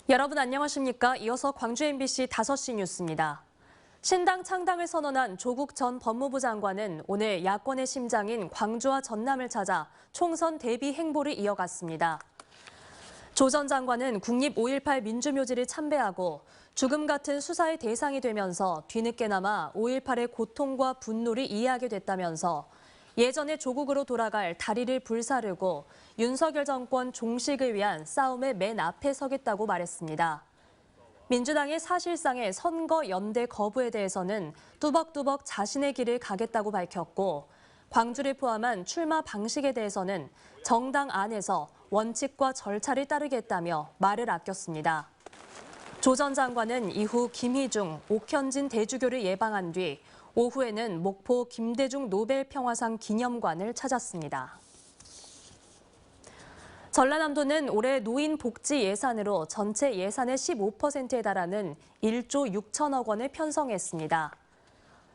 여러분 안녕하십니까? 이어서 광주 MBC 5시 뉴스입니다. 신당 창당을 선언한 조국 전 법무부 장관은 오늘 야권의 심장인 광주와 전남을 찾아 총선 대비 행보를 이어갔습니다. 조 전 장관은 국립 5.18 민주묘지를 참배하고 죽음 같은 수사의 대상이 되면서 뒤늦게나마 5.18의 고통과 분노를 이해하게 됐다면서 예전의 조국으로 돌아갈 다리를 불사르고 윤석열 정권 종식을 위한 싸움의 맨 앞에 서겠다고 말했습니다. 민주당의 사실상의 선거 연대 거부에 대해서는 뚜벅뚜벅 자신의 길을 가겠다고 밝혔고 광주를 포함한 출마 방식에 대해서는 정당 안에서 원칙과 절차를 따르겠다며 말을 아꼈습니다. 조 전 장관은 이후 김희중, 옥현진 대주교를 예방한 뒤 오후에는 목포 김대중 노벨평화상 기념관을 찾았습니다. 전라남도는 올해 노인 복지 예산으로 전체 예산의 15%에 달하는 1조 6천억 원을 편성했습니다.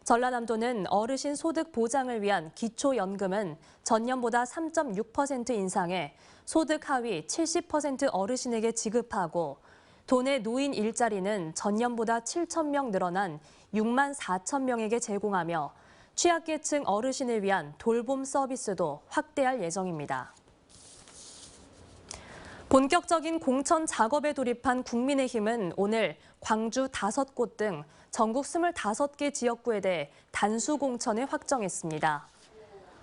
전라남도는 어르신 소득 보장을 위한 기초연금은 전년보다 3.6% 인상해 소득 하위 70% 어르신에게 지급하고 도내 노인 일자리는 전년보다 7천 명 늘어난 6만 4천 명에게 제공하며 취약계층 어르신을 위한 돌봄 서비스도 확대할 예정입니다. 본격적인 공천 작업에 돌입한 국민의힘은 오늘 광주 5곳 등 전국 25개 지역구에 대해 단수 공천을 확정했습니다.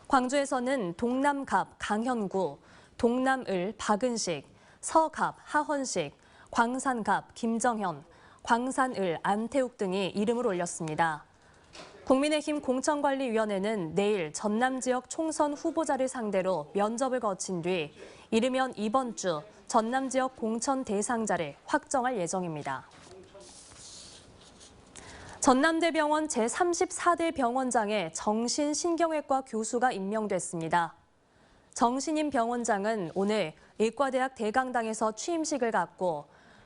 광주에서는 동남갑 강현구, 동남을 박은식, 서갑 하헌식, 광산갑 김정현, 광산을 안태욱 등이 이름을 올렸습니다. 국민의힘 공천관리위원회는 내일 전남 지역 총선 후보자를 상대로 면접을 거친 뒤 이르면 이번 주 전남 지역 공천 대상자를 확정할 예정입니다. 전남대병원 제34대 병원장에 정신신경외과 교수가 임명됐습니다. 정신임 병원장은 오늘 의과대학 대강당에서 취임식을 갖고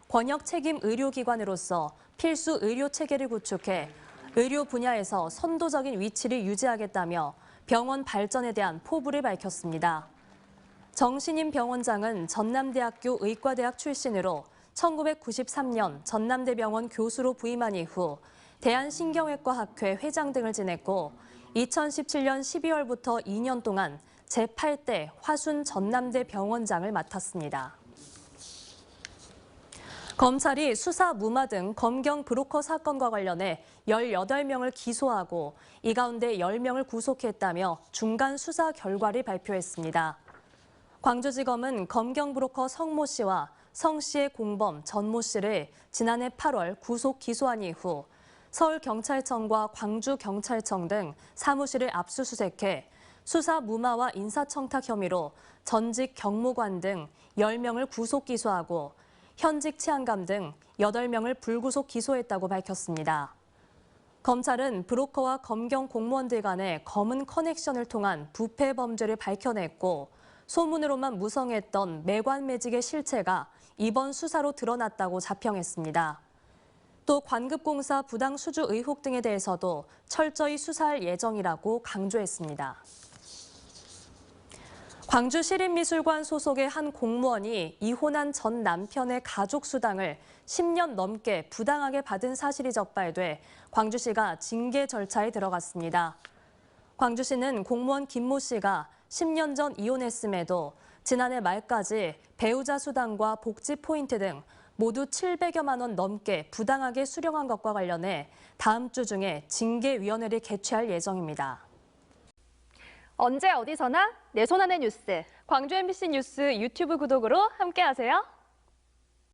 권역 책임 의료기관으로서 필수 의료 체계를 구축해 의료 분야에서 선도적인 위치를 유지하겠다며 병원 발전에 대한 포부를 밝혔습니다. 정신임 병원장은 전남대학교 의과대학 출신으로 1993년 전남대병원 교수로 부임한 이후 대한신경외과학회 회장 등을 지냈고 2017년 12월부터 2년 동안 제8대 화순 전남대 병원장을 맡았습니다. 검찰이 수사 무마 등 검경 브로커 사건과 관련해 18명을 기소하고 이 가운데 10명을 구속했다며 중간 수사 결과를 발표했습니다. 광주지검은 검경 브로커 성모 씨와 성 씨의 공범 전모 씨를 지난해 8월 구속 기소한 이후 서울경찰청과 광주경찰청 등 사무실을 압수수색해 수사 무마와 인사청탁 혐의로 전직 경무관 등 10명을 구속 기소하고 현직 치안감 등 8명을 불구속 기소했다고 밝혔습니다. 검찰은 브로커와 검경 공무원들 간의 검은 커넥션을 통한 부패 범죄를 밝혀냈고 소문으로만 무성했던 매관매직의 실체가 이번 수사로 드러났다고 자평했습니다. 또 관급공사 부당 수주 의혹 등에 대해서도 철저히 수사할 예정이라고 강조했습니다. 광주시립미술관 소속의 한 공무원이 이혼한 전 남편의 가족 수당을 10년 넘게 부당하게 받은 사실이 적발돼 광주시가 징계 절차에 들어갔습니다. 광주시는 공무원 김모 씨가 10년 전 이혼했음에도 지난해 말까지 배우자 수당과 복지 포인트 등 모두 700여만 원 넘게 부당하게 수령한 것과 관련해 다음 주 중에 징계위원회를 개최할 예정입니다. 언제 어디서나 내 손 안의 뉴스. 광주 MBC 뉴스 유튜브 구독으로 함께하세요.